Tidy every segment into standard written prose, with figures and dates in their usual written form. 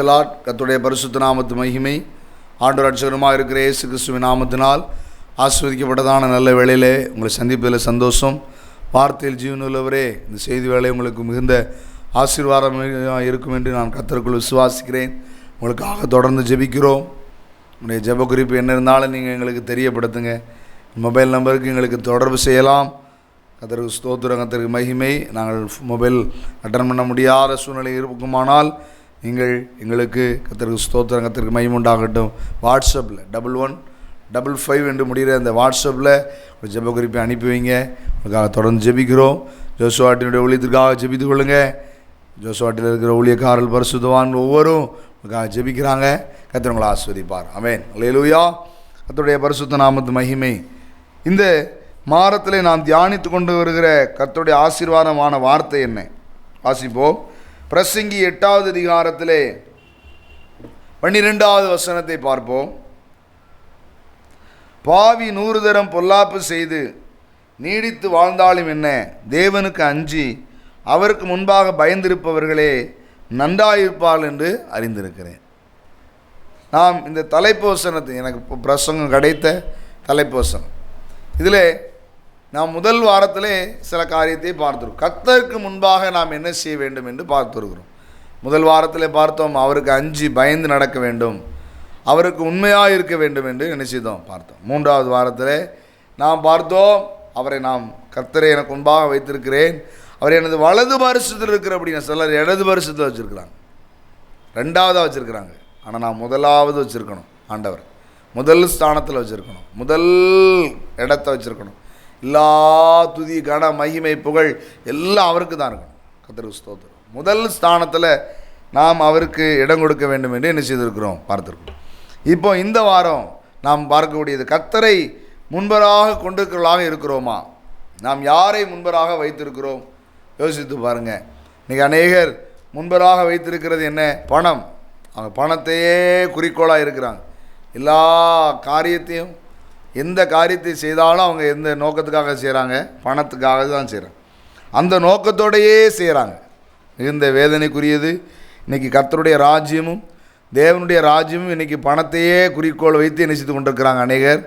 Price Lord. கர்த்தருடைய பரிசுத்த நாமத்து மகிமை. ஆண்டவர் ரட்சகருமாக இருக்கிற இயேசு கிறிஸ்துவின் நாமத்தினால் ஆசீர்வதிக்கப்பட்டதான நல்ல வேளையிலே உங்களை சந்திப்பதில் சந்தோஷம். வார்த்தையில் ஜீவனுள்ளவரே, இந்த செய்தி வேலை உங்களுக்கு மிகுந்த ஆசீர்வாதமாக இருக்கும் என்று நான் கர்த்தருக்குள் விசுவாசிக்கிறேன். உங்களுக்காக தொடர்ந்து ஜெபிக்கிறோம். உங்களுடைய ஜெப குறிப்பு என்ன இருந்தாலும் நீங்கள் எங்களுக்கு தெரியப்படுத்துங்க. மொபைல் நம்பருக்கு எங்களுக்கு தொடர்பு செய்யலாம். கர்த்தருக்கு ஸ்தோத்திரம், கர்த்தருக்கு மகிமை. நாங்கள் மொபைல் அட்டன் பண்ண முடியாத சூழ்நிலை இருக்குமானால் நீங்கள் எங்களுக்கு கர்த்தருக்கு ஸ்தோத்திரம், கர்த்தருக்கு மகிமை உண்டாகட்டும். வாட்ஸ்அப்பில் 1155 என்று முடிகிற அந்த வாட்ஸ்அப்பில் ஒரு ஜெப குறிப்பை அனுப்பி வைங்க. உங்களுக்காக தொடர்ந்து ஜெபிக்கிறோம். ஜோசுவாட்டினுடைய ஊழியத்திற்காக ஜெபித்து கொள்ளுங்கள். ஜோசுவாட்டில் இருக்கிற ஊழியக்காரர்கள் பரிசுத்தவான் ஒவ்வொரும் உங்களுக்காக ஜெபிக்கிறாங்க. கர்த்தர் உங்களை ஆசீர்வதிப்பார். ஆமென். அல்லேலூயா. கர்த்தருடைய பரிசுத்த நாமத்து மகிமை. இந்த மாதத்திலே நாம் தியானித்து கொண்டு வருகிற கர்த்தருடைய ஆசீர்வாதமான வார்த்தை என்ன? வாசிப்போம். பிரசங்கி 8வது அதிகாரத்திலே 12வது வசனத்தை பார்ப்போம். பாவி 100 தரம் பொல்லாப்பு செய்து நீடித்து வாழ்ந்தாலும் என்ன, தேவனுக்கு அஞ்சி அவருக்கு முன்பாக பயந்திருப்பவர்களே நன்றாயிருப்பார்கள் என்று அறிந்திருக்கிறேன். நாம் இந்த தலைப்பு வசனத்தை, எனக்கு பிரசங்கம் கிடைத்த தலைப்பு வசனம், இதில் நாம் முதல் வாரத்திலே சில காரியத்தை பார்த்துருக்கோம். கர்த்தருக்கு முன்பாக நாம் என்ன செய்ய வேண்டும் என்று பார்த்துருக்கிறோம். முதல் வாரத்திலே பார்த்தோம், அவருக்கு அஞ்சி பயந்து நடக்க வேண்டும், அவருக்கு உண்மையாக இருக்க வேண்டும் என்று நினைச்சோம் பார்த்தோம். 3வது வாரத்திலே நாம் பார்த்தோம், அவரை நாம் கர்த்தரை எனக்கு முன்பாக வைத்திருக்கிறேன், அவர் எனது வலது பரிசுத்தில் இருக்கிற அப்படின்னு. சிலர் இடது பரிசுத்தில் வச்சுருக்கிறாங்க, 2வதாக வச்சுருக்கிறாங்க. ஆனால் நான் முதலாவது வச்சுருக்கணும். ஆண்டவர் முதல் ஸ்தானத்தில் வச்சுருக்கணும், முதல் இடத்த வச்சுருக்கணும். எல்லா துதி கன மகிமை புகழ் எல்லாம் அவருக்கு தான் இருக்கணும். கர்த்தருக்கு ஸ்தோத்திரம். முதல் ஸ்தானத்தில் நாம் அவருக்கு இடம் கொடுக்க வேண்டும் என்று என்ன செய்திருக்கிறோம் பார்த்துருக்கோம். இப்போ இந்த வாரம் நாம் பார்க்கக்கூடியது, கர்த்தரை முன்பராக கொண்டிருக்கிறவர்களாக இருக்கிறோமா? நாம் யாரை முன்பராக வைத்திருக்கிறோம்? யோசித்து பாருங்கள். இன்றைக்கி அநேகர் முன்பராக வைத்திருக்கிறது என்ன? பணம். அவங்க பணத்தையே குறிக்கோளாக இருக்கிறாங்க. எல்லா காரியத்தையும், எந்த காரியத்தை செய்தாலும் அவங்க எந்த நோக்கத்துக்காக செய்கிறாங்க? பணத்துக்காக தான் செய்கிறாங்க. அந்த நோக்கத்தோடையே செய்கிறாங்க. மிகுந்த வேதனைக்குரியது. இன்றைக்கி கர்த்தருடைய ராஜ்யமும் தேவனுடைய ராஜ்யமும் இன்றைக்கி பணத்தையே குறிக்கோள் வைத்து என்ன செய்து கொண்டிருக்கிறாங்க? அநேகர்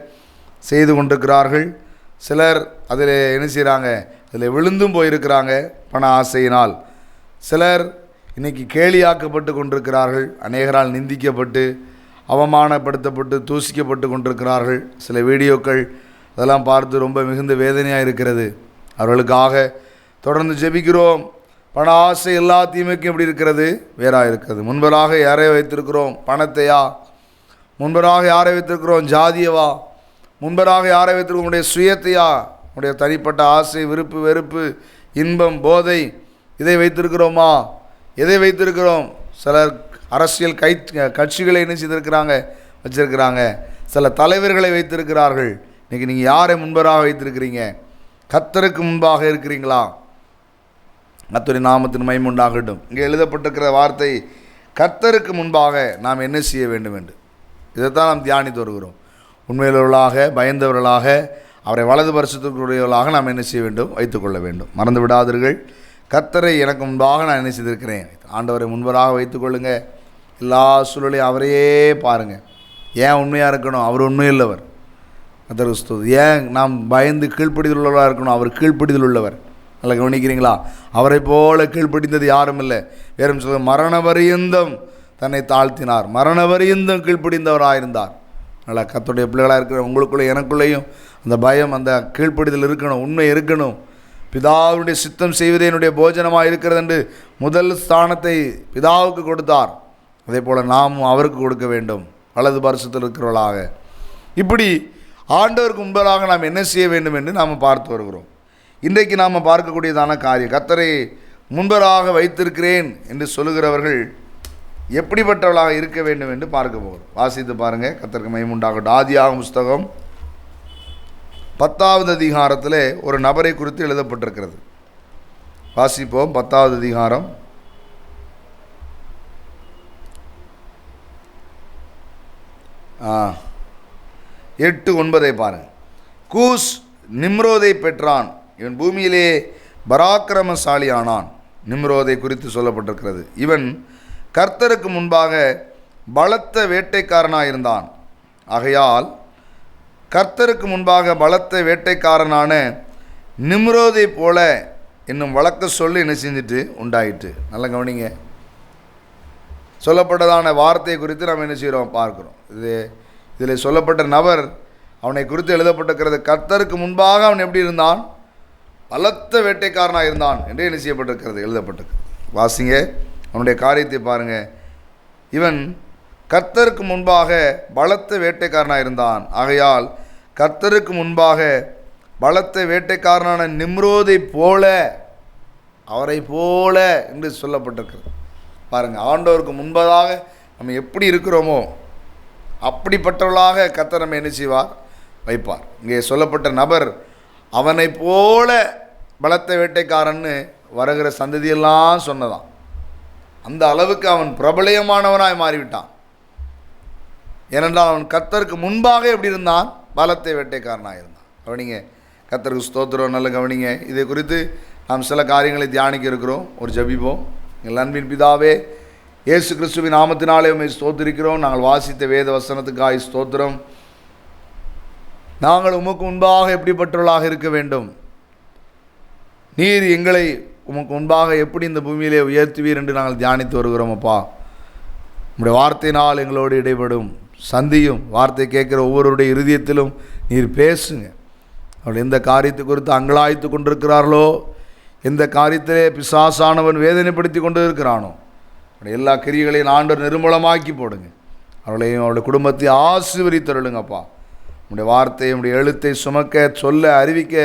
செய்து கொண்டிருக்கிறார்கள். சிலர் அதில் என்ன செய்கிறாங்க? அதில் விழுந்தும் போயிருக்கிறாங்க பண ஆசையினால். சிலர் இன்றைக்கி கேலியாக்கப்பட்டு கொண்டிருக்கிறார்கள், அநேகரால் நிந்திக்கப்பட்டு அவமானப்படுத்தப்பட்டு தூசிக்கப்பட்டு கொண்டிருக்கிறார்கள். சில வீடியோக்கள் அதெல்லாம் பார்த்து ரொம்ப மிகுந்த வேதனையாக இருக்கிறது. அவர்களுக்காக தொடர்ந்து ஜெபிக்கிறோம். பண ஆசை எல்லா தீமைக்கும் எப்படி இருக்கிறது? வேறாக இருக்கிறது. முன்பராக யாரை வைத்திருக்கிறோம்? பணத்தையா? முன்பராக யாரை வைத்திருக்கிறோம்? ஜாதியவா? முன்பராக யாரை வைத்திருக்கிறோம்? உடைய சுயத்தையா? உடைய தனிப்பட்ட ஆசை, விருப்பு, வெறுப்பு, இன்பம், போதை, இதை வைத்திருக்கிறோமா? எதை வைத்திருக்கிறோம்? சிலர் அரசியல் கட்சிகளை என்ன செய்திருக்கிறாங்க? வச்சிருக்கிறாங்க. சில தலைவர்களை வைத்திருக்கிறார்கள். இன்றைக்கி நீங்கள் யாரை முன்பராக வைத்திருக்கிறீங்க? கர்த்தருக்கு முன்பாக இருக்கிறீங்களா? கர்த்தருடைய நாமத்தின் மகிமை உண்டாகட்டும். இங்கே எழுதப்பட்டிருக்கிற வார்த்தை, கர்த்தருக்கு முன்பாக நாம் என்ன செய்ய வேண்டும் என்று. இதைத்தான் நாம் தியானித்து வருகிறோம். உண்மையுள்ளவர்களாக, பயந்தவர்களாக, அவரை வலது பரிசுத்தக்கூடியவர்களாக நாம் என்ன செய்ய வேண்டும்? வைத்துக்கொள்ள வேண்டும். மறந்து விடாதீர்கள், கர்த்தரை எனக்கு முன்பாக நான் என்ன செய்திருக்கிறேன். ஆண்டவரை முன்பராக வைத்துக்கொள்ளுங்க. எல்லா சூழலையும் அவரையே பாருங்கள். ஏன் உண்மையாக இருக்கணும்? அவர் உண்மையுள்ளவர். கர்த்தருக்கு ஸ்தோத்திரம். ஏன் நாம் பயந்து கீழ்ப்படிதல் உள்ளவராக இருக்கணும்? அவர் கீழ்ப்படிதல் உள்ளவர். நல்லா கவனிக்கிறீங்களா? அவரை போல கீழ்ப்படிந்தது யாரும் இல்லை. வேறும் சொல்ல, மரண பரியந்தம் தன்னை தாழ்த்தினார், மரண பரியந்தம் கீழ்ப்படிந்தவராக இருந்தார். நல்லா கர்த்தருடைய பிள்ளைகளாக இருக்கிற உங்களுக்குள்ளே எனக்குள்ளேயும் அந்த பயம், அந்த கீழ்ப்படிதல் இருக்கணும், உண்மை இருக்கணும். பிதாவுடைய சித்தம் செய்வதே என்னுடைய போஜனமாக இருக்கிறது என்று முதல் ஸ்தானத்தை பிதாவுக்கு கொடுத்தார். அதே போல் நாமும் அவருக்கு கொடுக்க வேண்டும், வலது பரிசுத்தில் இருக்கிறவர்களாக. இப்படி ஆண்டவருக்கு முன்பதாக நாம் என்ன செய்ய வேண்டும் என்று நாம் பார்த்து வருகிறோம். இன்றைக்கு நாம் பார்க்கக்கூடியதான காரியம், கர்த்தரை முன்பராக வைத்திருக்கிறேன் என்று சொல்லுகிறவர்கள் எப்படிப்பட்டவர்களாக இருக்க வேண்டும் என்று பார்க்க போகிறோம். வாசித்து பாருங்கள். கர்த்தருக்கு மகிமை உண்டாகட்டும். ஆதியாகமம் புஸ்தகம் 10வது அதிகாரத்தில் ஒரு நபரை குறித்து எழுதப்பட்டிருக்கிறது. வாசிப்போம். 10வது அதிகாரம் 8-9 பாருங்கள். கூஸ் நிம்ரோதை பெற்றான், இவன் பூமியிலே பராக்கிரமசாலியானான். நிம்ரோதை குறித்து சொல்லப்பட்டிருக்கிறது. இவன் கர்த்தருக்கு முன்பாக பலத்த வேட்டைக்காரனாக இருந்தான். ஆகையால் கர்த்தருக்கு முன்பாக பலத்த வேட்டைக்காரனான நிம்ரோதை போல என்னும் வழக்க சொல்லி என்ன செஞ்சுட்டு உண்டாயிட்டு. நல்லா கவனிங்க, சொல்லப்பட்டதான வார்த்தை குறித்து நாம் என்ன செய்கிறோம் பார்க்குறோம். இதில் சொல்லப்பட்ட நபர் அவனை குறித்து எழுதப்பட்டிருக்கிறது. கர்த்தருக்கு முன்பாக அவன் எப்படி இருந்தான்? பலத்த வேட்டைக்காரனாக இருந்தான் என்று என்ன செய்யப்பட்டிருக்கிறது, எழுதப்பட்டிருக்கு. வாசிங்க, அவனுடைய காரியத்தை பாருங்கள். இவன் கர்த்தருக்கு முன்பாக பலத்த வேட்டைக்காரனாக இருந்தான். ஆகையால் கர்த்தருக்கு முன்பாக பலத்த வேட்டைக்காரனான நிம்ரோதை போல, அவரை போல என்று சொல்லப்பட்டிருக்கிறது. பாருங்கள், ஆண்டவருக்கு முன்பதாக நம்ம எப்படி இருக்கிறோமோ அப்படிப்பட்டவர்களாக கர்த்தர் நம்ம என்ன செய்வார், வைப்பார். இங்கே சொல்லப்பட்ட நபர் அவனை போல பலத்த வேட்டைக்காரன்னு வருகிற சந்ததியெல்லாம் சொன்னதான். அந்த அளவுக்கு அவன் பிரபலயமானவனாய் மாறிவிட்டான். ஏனென்றால் அவன் கர்த்தருக்கு முன்பாக எப்படி இருந்தான்? பலத்த வேட்டைக்காரனாக இருந்தான். கவனிங்க, கர்த்தருக்கு ஸ்தோத்திரம். நல்ல கவனிங்க. இதை குறித்து நாம் சில காரியங்களை தியானிக்க இருக்கிறோம். ஒரு ஜெபிப்போம். எங்கள் அன்பின் பிதாவே, இயேசு கிறிஸ்துவின் நாமத்தினாலே உம்மை ஸ்தோத்திரிக்கிறோம். நாங்கள் வாசித்த வேத வசனத்துக்காய் ஸ்தோத்திரம். நாங்கள் உமக்கு முன்பாக எப்படிப்பட்டவர்களாக இருக்க வேண்டும்? நீர் எங்களை உமக்கு முன்பாக எப்படி இந்த பூமியிலே உயர்த்துவீர் என்று நாங்கள் தியானித்து வருகிறோம். அப்பா, உம்முடைய வார்த்தையினால் எங்களோடு இடைப்படும், சந்தியும். வார்த்தை கேட்குற ஒவ்வொருடைய இருதயத்திலும் நீர் பேசுங்க. அவள் எந்த காரியத்தை குறித்து அங்கலாய்த்து கொண்டிருக்கிறார்களோ, எந்த காரியத்திலே பிசாசானவன் வேதனைப்படுத்தி கொண்டு இருக்கிறானோ, அவருடைய எல்லா கிரியைகளையும் ஆண்டவர் நிர்மூலமாக்கி போடுங்க. அவளையும் அவளுடைய குடும்பத்தை ஆசீர்வதித்தருளுங்கப்பா. உங்களுடைய வார்த்தை, உங்களுடைய எழுத்தை சுமக்க, சொல்ல, அறிவிக்க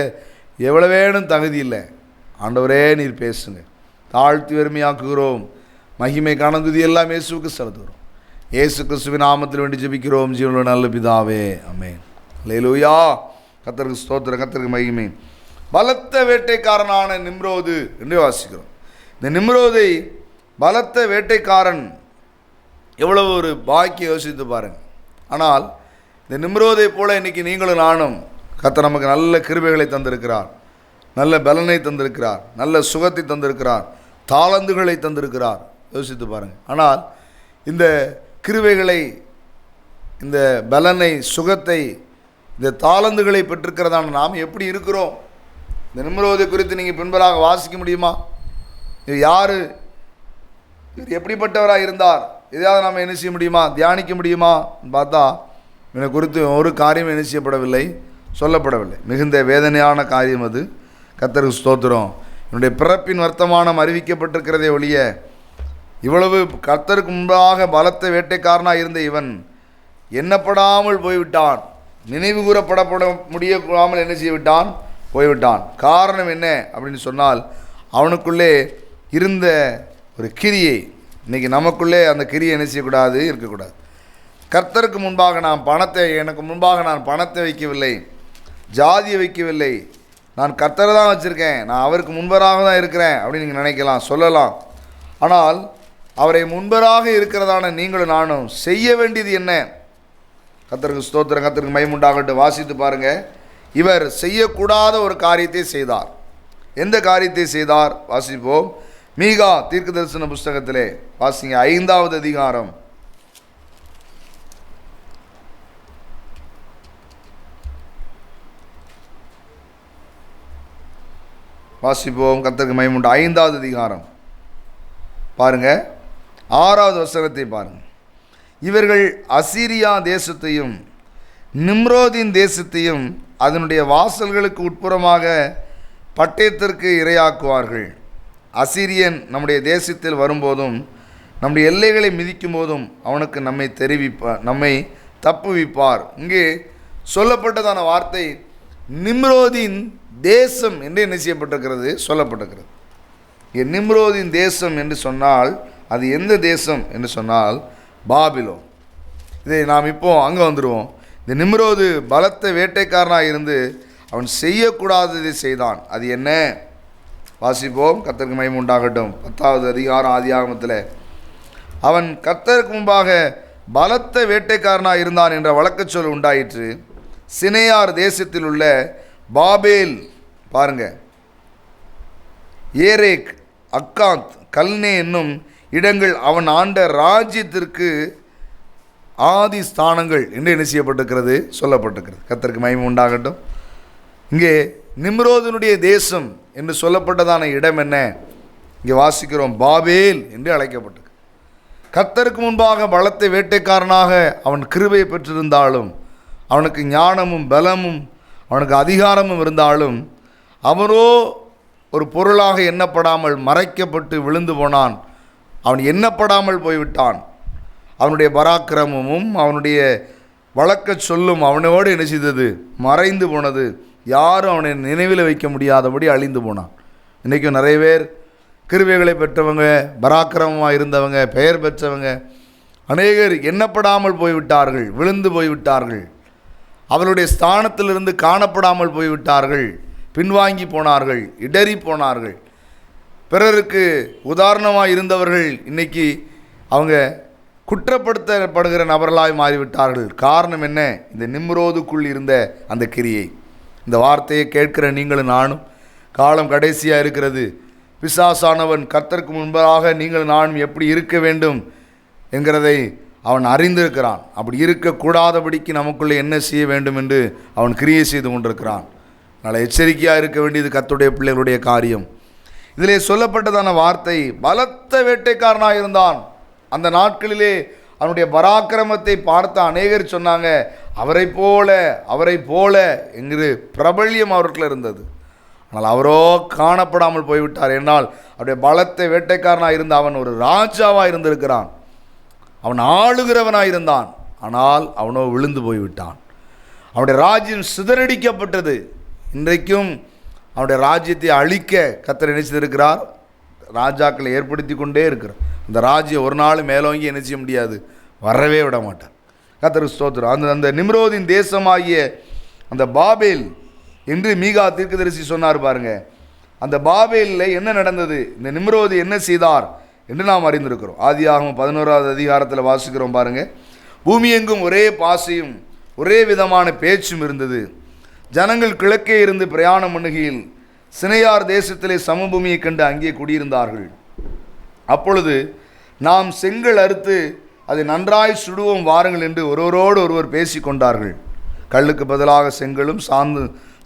எவ்வளோ வேணும் தகுதி இல்லை. ஆண்டவரே நீர் பேசுங்க. தாழ்த்தி வெறுமையாக்குகிறோம். மகிமை கணந்துதி எல்லாம் இயேசுவுக்கு செலுத்துகிறோம். இயேசு கிறிஸ்துவின் நாமத்தில் வேண்டி ஜெபிக்கிறோம் ஜீவனுள்ள நல்ல பிதாவே, ஆமென். அல்லேலூயா. கர்த்தருக்கு ஸ்தோத்திரம், கர்த்தருக்கு மகிமை. பலத்த வேட்டைக்காரனான நிம்ரோது என்று வாசிக்கிறோம். இந்த நிம்ரோதை பலத்த வேட்டைக்காரன் எவ்வளவு ஒரு பாக்கியம் யோசித்து பாருங்கள். ஆனால் இந்த நிம்ரோதை போல இன்றைக்கி நீங்களும் நானும் கர்த்தர் நமக்கு நல்ல கிருபைகளை தந்திருக்கிறார், நல்ல பலனை தந்திருக்கிறார், நல்ல சுகத்தை தந்திருக்கிறார், தாளந்துகளை தந்திருக்கிறார். யோசித்து பாருங்கள். ஆனால் இந்த கிருபைகளை, இந்த பலனை, சுகத்தை, இந்த தாளந்துகளை பெற்றிருக்கிறதான நாம் எப்படி இருக்கிறோம்? இந்த நிம்ரோதை குறித்து நீங்கள் பின்பராக வாசிக்க முடியுமா? இது யார், இவர் எப்படிப்பட்டவராக இருந்தார், எதாவது நாம் என்ன செய்ய முடியுமா, தியானிக்க முடியுமா பார்த்தா இவனை குறித்து ஒரு காரியம் என்ன செய்யப்படவில்லை, சொல்லப்படவில்லை. மிகுந்த வேதனையான காரியம் அது. கர்த்தருக்கு ஸ்தோத்திரம். என்னுடைய பிறப்பின் வர்த்தமானம் அறிவிக்கப்பட்டிருக்கிறதே ஒழிய, இவ்வளவு கர்த்தருக்கு முன்பாக பலத்த வேட்டைக்காரனாக இருந்த இவன் எண்ணப்படாமல் போய்விட்டான். நினைவு கூறப்படப்பட முடியாமல் என்ன செய்துவிட்டான், போய்விட்டான். காரணம் என்ன அப்படின்னு சொன்னால், அவனுக்குள்ளே இருந்த ஒரு கிரியை. இன்றைக்கி நமக்குள்ளே அந்த கிரியை என்ன செய்யக்கூடாது, இருக்கக்கூடாது. கர்த்தருக்கு முன்பாக எனக்கு முன்பாக நான் பணத்தை வைக்கவில்லை, ஜாதியை வைக்கவில்லை, நான் கர்த்தரை தான் வச்சுருக்கேன், நான் அவருக்கு முன்பராக தான் இருக்கிறேன் அப்படின்னு நீங்கள் நினைக்கலாம், சொல்லலாம். ஆனால் அவரை முன்பராக இருக்கிறதான நீங்களும் நானும் செய்ய வேண்டியது என்ன? கர்த்தருக்கு ஸ்தோத்திரம், கர்த்தருக்கு மகிமை உண்டாகட்டும். வாசித்து பாருங்கள். இவர் செய்யக்கூடாத ஒரு காரியத்தை செய்தார். எந்த காரியத்தை செய்தார் வாசிப்போம். மீகா தீர்க்க தரிசன புஸ்தகத்திலே வாசிங்க, 5வது அதிகாரம். வாசிப்போம். கர்த்தருக்கு மகிமை உண்டு. 5வது அதிகாரம் பாருங்கள், 6வது வசனத்தை பாருங்கள். இவர்கள் அசீரியா தேசத்தையும் நிம்ரோதின் தேசத்தையும் அதனுடைய வாசல்களுக்கு உட்புறமாக பட்டயத்திற்கு இரையாக்குவார்கள். அசீரியன் நம்முடைய தேசத்தில் வரும்போதும் நம்முடைய எல்லைகளை மிதிக்கும் போதும் அவனுக்கு நம்மை தப்புவிப்பார். இங்கே சொல்லப்பட்டதான வார்த்தை நிம்ரோதின் தேசம் என்று என்ன செய்யப்பட்டிருக்கிறது, சொல்லப்பட்டிருக்கிறது. இங்கே நிம்ரோதின் தேசம் என்று சொன்னால் அது எந்த தேசம் என்று சொன்னால் பாபிலோன். இதை நாம் இப்போ அங்கே வந்துடுவோம். இந்த நிம்ரோது பலத்த வேட்டைக்காரனாக இருந்து அவன் செய்யக்கூடாததை செய்தான். அது என்ன வாசிப்போம். கர்த்தருக்கு மகிமை உண்டாகட்டும். 10வது அதிகாரம் ஆதியாகமத்தில் அவன் கர்த்தருக்கு முன்பாக பலத்த வேட்டைக்காரனாக இருந்தான் என்ற வழக்கச்சொல் உண்டாயிற்று. சினேயார் தேசத்தில் உள்ள பாபேல் பாருங்க, ஏரேக், அக்காந்த், கல்னே என்னும் இடங்கள் அவன் ஆண்ட ராஜ்யத்திற்கு ஆதி ஸ்தானங்கள் என்று என்ன செய்யப்பட்டிருக்கிறது, சொல்லப்பட்டிருக்கிறது. கர்த்தருக்கு மகிமை உண்டாகட்டும். இங்கே நிம்ரோதனுடைய தேசம் என்று சொல்லப்பட்டதான இடம் என்ன? இங்கே வாசிக்கிறோம், பாபேல் என்று அழைக்கப்பட்டது. கர்த்தருக்கு முன்பாக பலத்த வேட்டைக்காரனாக அவன் கிருபை பெற்றிருந்தாலும், அவனுக்கு ஞானமும் பலமும் அவனுக்கு அதிகாரமும் இருந்தாலும், அவனோ ஒரு பொருளாக எண்ணப்படாமல் மறைக்கப்பட்டு விழுந்து போனான். அவன் எண்ணப்படாமல் போய்விட்டான். அவனுடைய பராக்கிரமமும் அவனுடைய வழக்க சொல்லும் அவனோடு என்ன செய்தது, மறைந்து போனது. யாரும் அவனை நினைவில் வைக்க முடியாதபடி அழிந்து போனான். இன்றைக்கும் நிறைய பேர் கிருபைகளை பெற்றவங்க, பராக்கிரமமாக இருந்தவங்க, பெயர் பெற்றவங்க அநேகர் எண்ணப்படாமல் போய்விட்டார்கள், விழுந்து போய்விட்டார்கள். அவளுடைய ஸ்தானத்திலிருந்து காணப்படாமல் போய்விட்டார்கள், பின்வாங்கி போனார்கள், இடறி போனார்கள். பிறருக்கு உதாரணமாக இருந்தவர்கள் இன்னைக்கு அவங்க குற்றப்படுத்தப்படுகிற நபர்களாய் மாறிவிட்டார்கள். காரணம் என்ன? இந்த நிம்ரோதுக்குள் இருந்த அந்த கிரியை. இந்த வார்த்தையை கேட்கிற நீங்களும் நானும், காலம் கடைசியாக இருக்கிறது. பிசாசானவன் கர்த்தருக்கு முன்பாக நீங்கள் நானும் எப்படி இருக்க வேண்டும் என்கிறதை அவன் அறிந்திருக்கிறான். அப்படி இருக்கக்கூடாதபடிக்கு நமக்குள்ளே என்ன செய்ய வேண்டும் என்று அவன் கிரியை செய்து கொண்டிருக்கிறான். அதனால் எச்சரிக்கையாக இருக்க வேண்டியது கர்த்தருடைய பிள்ளைகளுடைய காரியம். இதிலே சொல்லப்பட்டதான வார்த்தை, பலத்த வேட்டைக்காரனாக இருந்தான். அந்த நாட்களிலே அவனுடைய பராக்கிரமத்தை பார்த்த அநேகர் சொன்னாங்க, அவரை போல என்கிற பிரபல்யம் அவருக்குள்ள இருந்தது. ஆனால் அவரோ காணப்படாமல் போய்விட்டார். என்னால் அவருடைய பலத்தை வேட்டைக்காரனாக இருந்த அவன் ஒரு ராஜாவாக இருந்திருக்கிறான், அவன் ஆளுகிறவனாக இருந்தான். ஆனால் அவனோ விழுந்து போய்விட்டான். அவனுடைய ராஜ்யம் சிதறடிக்கப்பட்டது. இன்றைக்கும் அவனுடைய ராஜ்யத்தை அழிக்க கர்த்தர் என்ன செய்திருக்கிறார், ராஜாக்களை ஏற்படுத்தி கொண்டே இருக்கிறார். அந்த ராஜ்யம் ஒரு நாள் மேலோங்கி என்ன செய்ய முடியாது, வரவே விட மாட்டார். கர்த்தருக்கு ஸ்தோத்திரம். அந்த நிம்ரோதின் தேசமாகிய அந்த பாபேல் என்று மீகா தீர்க்கதரிசி சொன்னார் பாருங்க. அந்த பாபேலில் என்ன நடந்தது, இந்த நிம்ரோது என்ன செய்தார் என்று நாம் அறிந்திருக்கிறோம். ஆதியாகமம் 11வது அதிகாரத்தில் வாசிக்கிறோம் பாருங்க. பூமி எங்கும் ஒரே பாசையும் ஒரே விதமான பேச்சும் இருந்தது. ஜனங்கள் கிழக்கே இருந்து பிரயாணம் பண்ணுகையில் சினையார் தேசத்திலே சமபூமியை கண்டு அங்கே குடியிருந்தார்கள். அப்பொழுது நாம் செங்கல் அறுத்து அதை நன்றாய் சுடுவோம் வாருங்கள் என்று ஒருவரோடு ஒருவர் பேசி கொண்டார்கள். கல்லுக்கு பதிலாக செங்கலும்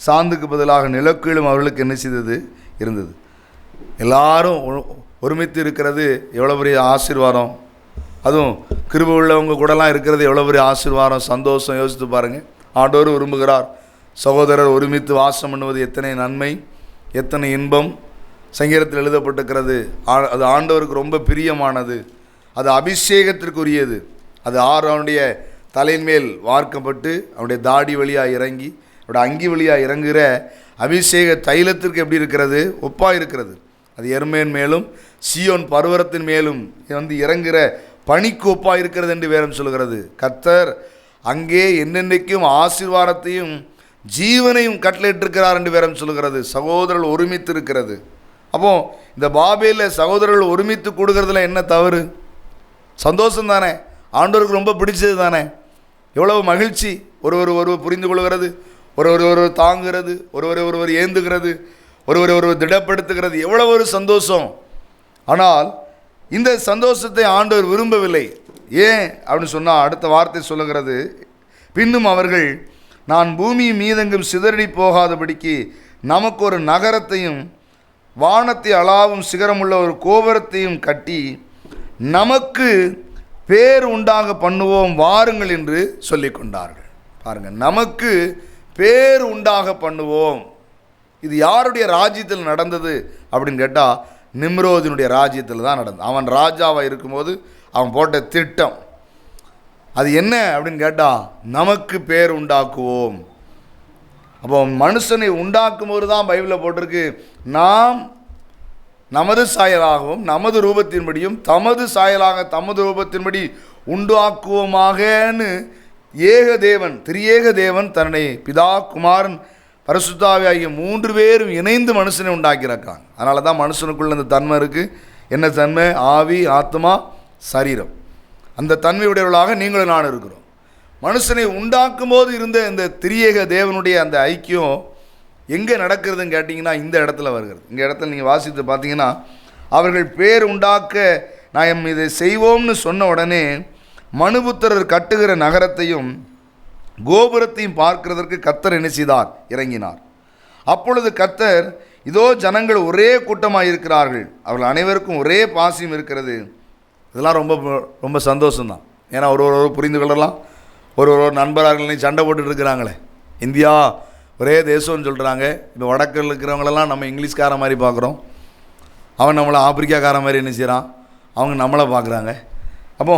சாந்துக்கு பதிலாக நிலக்கீழும் அவர்களுக்கு என்ன செய்தது, இருந்தது. எல்லாரும் ஒருமித்து இருக்கிறது எவ்வளோ பெரிய ஆசீர்வாதம். அதுவும் கிருபை உள்ளவங்க கூடலாம் இருக்கிறது எவ்வளோ பெரிய ஆசீர்வாதம், சந்தோஷம். யோசித்து பாருங்கள். ஆண்டவர் விரும்புகிறார் சகோதரர் ஒருமித்து வாசம் பண்ணுவது எத்தனை நன்மை, எத்தனை இன்பம். சங்கீதத்தில் எழுதப்பட்டிருக்கிறது. அது ஆண்டவருக்கு ரொம்ப பிரியமானது, அது அபிஷேகத்திற்குரியது. அது அவனுடைய தலையின் மேல் வார்க்கப்பட்டு அவனுடைய தாடி வழியாக இறங்கி அவருடைய அங்கி வழியாக இறங்குகிற அபிஷேக தைலத்திற்கு எப்படி இருக்கிறது, ஒப்பாக இருக்கிறது. அது எருமேன் மேலும் சீயோன் பர்வதத்தின் மேலும் வந்து இறங்குகிற பனிக்கு ஒப்பாக இருக்கிறது என்று வேதம் சொல்கிறது. கர்த்தர் அங்கே என்னென்னைக்கும் ஆசீர்வாதத்தையும் ஜீவனையும் கட்டளையிட்டிருக்கிறார் என்று வேதம் சொல்கிறது. சகோதரர்கள் ஒருமித்து இருக்கிறது. அப்போ இந்த பாபேலில் சகோதரர்கள் ஒருமித்து கூடுகிறதுல என்ன தவறு? சந்தோஷம் தானே, ஆண்டவருக்கு ரொம்ப பிடிச்சது தானே. எவ்வளவு மகிழ்ச்சி. ஒருவர் புரிந்து கொள்கிறது, ஒருவர் தாங்குகிறது, ஒருவர் ஏந்துகிறது, ஒருவர் திடப்படுத்துகிறது. எவ்வளவு ஒரு சந்தோஷம். ஆனால் இந்த சந்தோஷத்தை ஆண்டவர் விரும்பவில்லை. ஏன் அப்படின்னு சொன்னால் அடுத்த வார்த்தை சொல்லுகிறது, பின்னும் அவர்கள் நான் பூமி மீதெங்கும் சிதறடி போகாதபடிக்கு நமக்கு ஒரு நகரத்தையும் வானத்தை அளாவும் சிகரமுள்ள ஒரு கோபுரத்தையும் கட்டி நமக்கு பேர் உண்டாக பண்ணுவோம் வாருங்கள் என்று சொல்லிக் கொண்டார்கள். பாருங்கள், நமக்கு பேர் உண்டாக பண்ணுவோம். இது யாருடைய ராஜ்யத்தில் நடந்தது அப்படின்னு கேட்டால் நிம்ரோதினுடைய ராஜ்யத்தில் தான் நடந்தது. அவன் ராஜாவாக இருக்கும்போது அவன் போட்ட திட்டம் அது என்ன அப்படின்னு கேட்டால் நமக்கு பேர் உண்டாக்குவோம். அப்போ மனுஷனை உண்டாக்கும் போது தான் பைபிளில் போட்டிருக்கு, நாம் நமது சாயலாகவும் நமது ரூபத்தின்படியும் தமது சாயலாக தமது ரூபத்தின்படி உண்டாக்குவோமாகன்னு ஏகதேவன் திரியேக தேவன் தன்னை பிதா குமாரன் பரிசுத்தாவி ஆகிய 3 பேரும் இணைந்து மனுஷனை உண்டாக்கியிருக்காங்க. அதனால தான் மனுஷனுக்குள்ள அந்த தன்மை இருக்குது. என்ன தன்மை? ஆவி, ஆத்மா, சரீரம். அந்த தன்மையுடையவர்களாக நீங்களும் நான் இருக்கிறோம். மனுஷனை உண்டாக்கும் போது இருந்த இந்த திரியேக தேவனுடைய அந்த ஐக்கியம் எங்கே நடக்கிறதுன்னு கேட்டிங்கன்னா இந்த இடத்துல வருகிறது. இந்த இடத்துல நீங்கள் வாசித்து பார்த்தீங்கன்னா அவர்கள் பேர் உண்டாக்க நாம் இதை செய்வோம்னு சொன்ன உடனே மனுபுத்திரர் கட்டுகிற நகரத்தையும் கோபுரத்தையும் பார்க்கிறதற்கு கர்த்தர் என்ன செய்தார்? இறங்கினார். அப்பொழுது கர்த்தர், இதோ ஜனங்கள் ஒரே கூட்டமாக இருக்கிறார்கள், அவர்கள் அனைவருக்கும் ஒரே பாசியம் இருக்கிறது. இதெல்லாம் ரொம்ப ரொம்ப சந்தோஷம்தான். ஏன்னா ஒரு புரிந்து கொள்ளலாம். ஒரு நண்பர்கள் சண்டை போட்டுட்டு இருக்கிறாங்களே, இந்தியா ஒரே தேசம்னு சொல்கிறாங்க. இப்போ வடக்கில் இருக்கிறவங்களெல்லாம் நம்ம இங்கிலீஷ்கார மாதிரி பார்க்குறோம், அவன் நம்மளை ஆப்பிரிக்காக்கார மாதிரி என்ன செய்கிறான், அவங்க நம்மளை பார்க்குறாங்க. அப்போ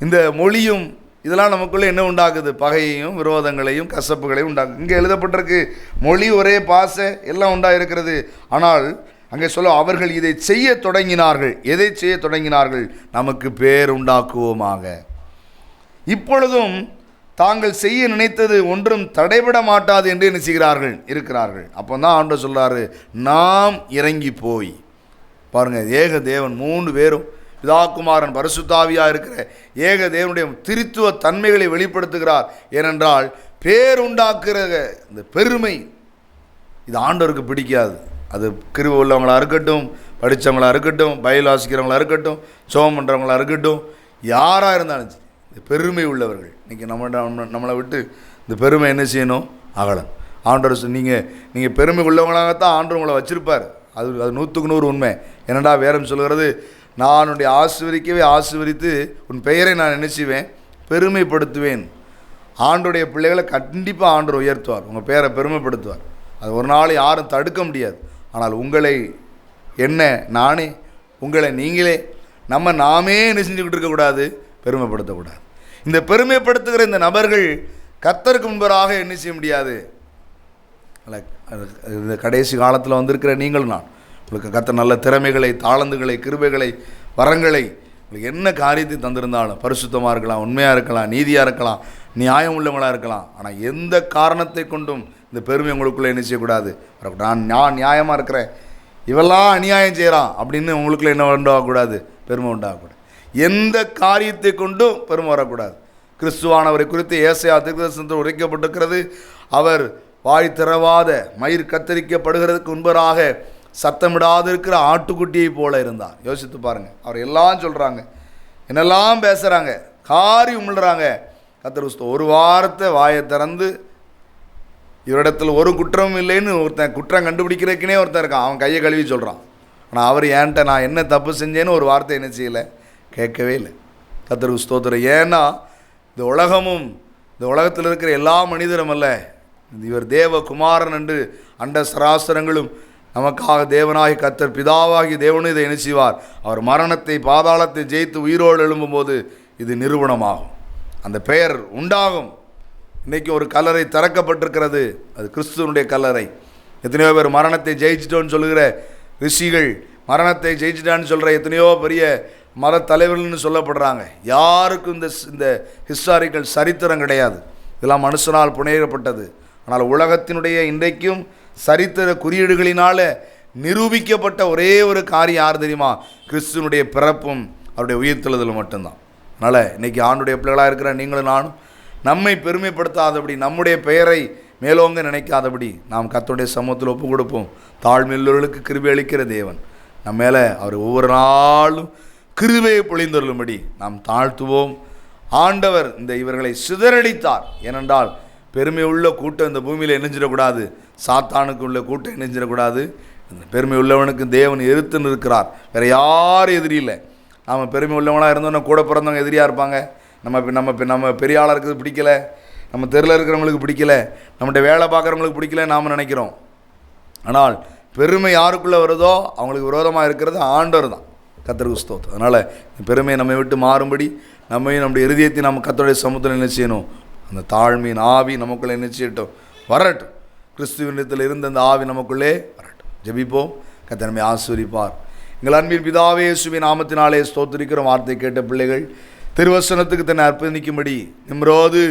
இந்த மொழியும் இதெல்லாம் நமக்குள்ளே என்ன உண்டாக்குது? பகையையும் விரோதங்களையும் கசப்புகளையும் உண்டாக்குது. இங்கே எழுதப்பட்டிருக்கு மொழி ஒரே பாச எல்லாம் உண்டாயிருக்கிறது. ஆனால் அங்கே சொல்ல, அவர்கள் இதை செய்ய தொடங்கினார்கள். எதை செய்ய தொடங்கினார்கள்? நமக்கு பேர் உண்டாக்குவோமாக. இப்பொழுதும் தாங்கள் செய்ய நினைத்தது ஒன்றும் தடைபட மாட்டாது என்று என்ன செய்கிறார்கள்? இருக்கிறார்கள். அப்போ தான் ஆண்டவர் சொல்கிறாரு, நாம் இறங்கி போய் பாருங்கள். ஏக தேவன் 3 பேரும் பிதாகுமாரன் பரிசுத்தாவியாக இருக்கிற ஏக தேவனுடைய திரித்துவ தன்மைகளை வெளிப்படுத்துகிறார். ஏனென்றால் பேருண்டாக்குற இந்த பெருமை இது ஆண்டவருக்கு பிடிக்காது. அது கிருபை உள்ளவங்களாக இருக்கட்டும், படித்தவங்களாக இருக்கட்டும், பைபிள் வாசிக்கிறவங்களாக இருக்கட்டும், சோகம் பண்ணுறவங்களாக இருக்கட்டும், யாராக இருந்தாலும் சரி, இந்த பெருமை உள்ளவர்கள் இன்றைக்கி நம்மளை விட்டு இந்த பெருமை என்ன செய்யணும்? அகலம். ஆண்டவர் நீங்கள் பெருமை உள்ளவங்களாகத்தான் ஆண்டவர் உங்களை வச்சுருப்பார். அது 100க்கு 100 உண்மை. என்னடா வேறம் சொல்கிறது, நான் உன்னுடைய ஆசீர்வதித்து உன் பெயரை நான் என்ன செய்வேன்? பெருமைப்படுத்துவேன். ஆண்டோடைய பிள்ளைகளை கண்டிப்பாக ஆண்டவர் உயர்த்துவார், உங்கள் பேரை பெருமைப்படுத்துவார். அது ஒரு நாள் யாரும் தடுக்க முடியாது. ஆனால் உங்களை நானே உங்களை நீங்களே நாமே என்ன செஞ்சுக்கிட்டு இருக்கக்கூடாது? பெருமைப்படுத்தக்கூடாது. இந்த பெருமைப்படுத்துகிற இந்த நபர்கள் கர்த்தருக்கு முன்பராக என்ன செய்ய முடியாது. இந்த கடைசி காலத்தில் வந்திருக்கிற நீங்களும் நான் உங்களுக்கு கர்த்தர் நல்ல திறமைகளை, தாளந்துகளை, கிருபைகளை, வரங்களை, உங்களுக்கு என்ன காரியத்தை தந்திருந்தாலும் பரிசுத்தமாக இருக்கலாம், உண்மையாக இருக்கலாம், நீதியாக இருக்கலாம், நியாயம் உள்ளவங்களாக இருக்கலாம். ஆனால் எந்த காரணத்தை கொண்டும் இந்த பெருமை உங்களுக்குள்ளே என்ன செய்யக்கூடாது? நான் நியாயமாக இருக்கிறேன், இவெல்லாம் அநியாயம் செய்கிறான் அப்படின்னு உங்களுக்குள்ளே என்ன உண்டாகக்கூடாது? பெருமை உண்டாகக்கூடாது. எந்த காரியத்தை கொண்டும் பெருமை வரக்கூடாது. கிறிஸ்துவானவரை குறித்து ஏசாயா தீர்க்கதரிசனத்தில் உரைக்கப்பட்டிருக்கிறது, அவர் வாய் திறவாத மயிர் கத்தரிக்கப்படுகிறதுக்கு முன்பராக சத்தமிடாது இருக்கிற ஆட்டுக்குட்டியை போல இருந்தார். யோசித்து பாருங்கள். அவர் எல்லாம் சொல்கிறாங்க, என்னெல்லாம் பேசுகிறாங்க, காரி உமிழ்கிறாங்க. கர்த்தர் ஒரு வாரத்தை வாயை திறந்து இவரிடத்தில் ஒரு குற்றமும் இல்லைன்னு ஒருத்தன் குற்றம் கண்டுபிடிக்கிறதுக்குனே ஒருத்தன் இருக்கான். அவன் கையை கழுவி சொல்கிறான். ஆனால் அவர் ஏன்ட்ட நான் என்ன தப்பு செஞ்சேன்னு ஒரு வார்த்தை என்ன செய்யலை, கேட்கவே இல்லை. கர்த்தருக்கு ஸ்தோத்திரம். ஏன்னா இந்த உலகமும் இந்த உலகத்தில் இருக்கிற எல்லா மனிதரும் அல்ல, இவர் தேவகுமாரன் என்று அண்ட சராசரங்களும் நமக்காக தேவனாகி கர்த்தர் பிதாவாகி தேவனும் இதை என்ன செய்வார்? அவர் மரணத்தை பாதாளத்தை ஜெயித்து உயிரோடு எழும்பும்போது இது நிரூபணமாகும், அந்த பெயர் உண்டாகும். இன்றைக்கி ஒரு கல்லறை திறக்கப்பட்டிருக்கிறது, அது கிறிஸ்துவனுடைய கல்லறை. எத்தனையோ பேர் மரணத்தை ஜெயிச்சிட்டோன்னு சொல்லுகிற ரிஷிகள், மரணத்தை ஜெயிச்சிட்டான்னு சொல்கிற எத்தனையோ பெரிய மத தலைவர்கள்னு சொல்லப்படுறாங்க. யாருக்கும் இந்த ஹிஸ்டாரிக்கல் சரித்திரம் கிடையாது. இதெல்லாம் மனுஷனால் புனையப்பட்டது. ஆனால் உலகத்தினுடைய இன்றைக்கும் சரித்திர குறியீடுகளினால் நிரூபிக்கப்பட்ட ஒரே ஒரு காரியம் யார் தெரியுமா? கிறிஸ்துவனுடைய பிறப்பும் அவருடைய உயிர்த்தெழுதலும் மட்டும்தான். அதனால் இன்றைக்கி ஆண்டுடைய பிள்ளைகளாக இருக்கிற நீங்களும் நானும் நம்மை பெருமைப்படுத்தாதபடி, நம்முடைய பெயரை மேலோங்க நினைக்காதபடி நாம் கர்த்தருடைய சமூகத்தில் ஒப்பு கொடுப்போம். தாழ்மையுள்ளவர்களுக்கு கிருபை அளிக்கிற தேவன் நம்ம மேலே அவர் ஒவ்வொரு நாளும் கிருபையை பொழிந்தருளும்படி நாம் தாழ்த்துவோம். ஆண்டவர் இவர்களை சிதறடித்தார். ஏனென்றால் பெருமை உள்ள கூட்டம் இந்த பூமியில் இணைஞ்சிடக்கூடாது, சாத்தானுக்கு உள்ள கூட்டம் இணைஞ்சிடக்கூடாது. பெருமை உள்ளவனுக்கு தேவன் எதிர்த்து நிற்கிறார். வேறு யாரும் எதிரி இல்லை. நாம் பெருமை உள்ளவனாக இருந்தோன்னா கூட பிறந்தவங்க எதிரியாக இருப்பாங்க. நம்ம பெரிய ஆளாக இருக்கிறது பிடிக்கலை, நம்ம தெருவில் இருக்கிறவங்களுக்கு பிடிக்கலை, நம்மகிட்ட வேலை பார்க்குறவங்களுக்கு பிடிக்கல நாம் நினைக்கிறோம். ஆனால் பெருமை யாருக்குள்ளே வருதோ அவங்களுக்கு விரோதமாக இருக்கிறது ஆண்டவர் தான். கர்த்தருக்கு ஸ்தோத்திரம். அதனால் பெருமையை நம்மை விட்டு மாறும்படி நம்மையும் நம்முடைய இருதயத்தை நம்ம கர்த்தருடைய சமூகத்தில் என்ன செய்யணும்? அந்த தாழ்மையின் ஆவி நமக்குள்ளே என்ன செய்யட்டும்? வரட்டும். கிறிஸ்துவனிடத்தில் இருந்த அந்த ஆவி நமக்குள்ளே வரட்டும். ஜெபிப்போம். கர்த்தர் நம்மை ஆசீர்வதிப்பார். எங்கள் அன்பின் பிதாவே, இயேசுவின் நாமத்தினாலே ஸ்தோத்திரிக்கிற வார்த்தை கேட்ட பிள்ளைகள் திருவசனத்துக்கு தன்னை அர்ப்பணிக்கும்படி நிம்ரோது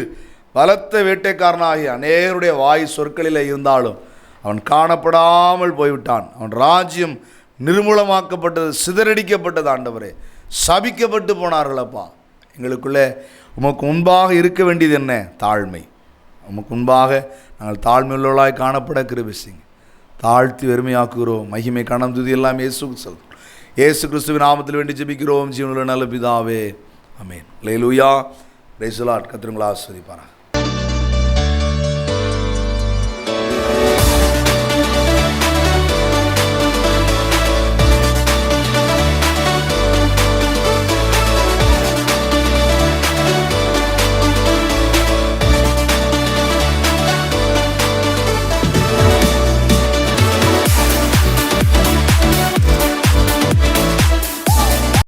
பலத்த வேட்டைக்காரனாகி அநேகருடைய வாய் சொற்களில் இருந்தாலும் அவன் காணப்படாமல் போய்விட்டான். அவன் ராஜ்யம் நிர்மூலமாக்கப்பட்டது, சிதறடிக்கப்பட்டது. ஆண்டவரே, சபிக்கப்பட்டு போனார்களப்பா. எங்களுக்குள்ளே உமக்கு முன்பாக இருக்க வேண்டியது என்ன? தாழ்மை. உமக்கு முன்பாக நாங்கள் தாழ்மையுள்ளவர்களாய் காணப்பட கிருபை செய்யுங்க. தாழ்த்தி வெறுமையாக்குகிறோம். மகிமை கனம் துதி எல்லாம் இயேசுவுக்கு சொல்கிறோம். இயேசு கிறிஸ்துவின் நாமத்தில் வேண்டி ஜெபிக்கிறோம் ஜீவனுள்ள நல்ல பிதாவே, ஆமென். அல்லேலூயா. Praise the Lord. கர்த்தர் உங்களை ஆசீர்வதிப்பாராக.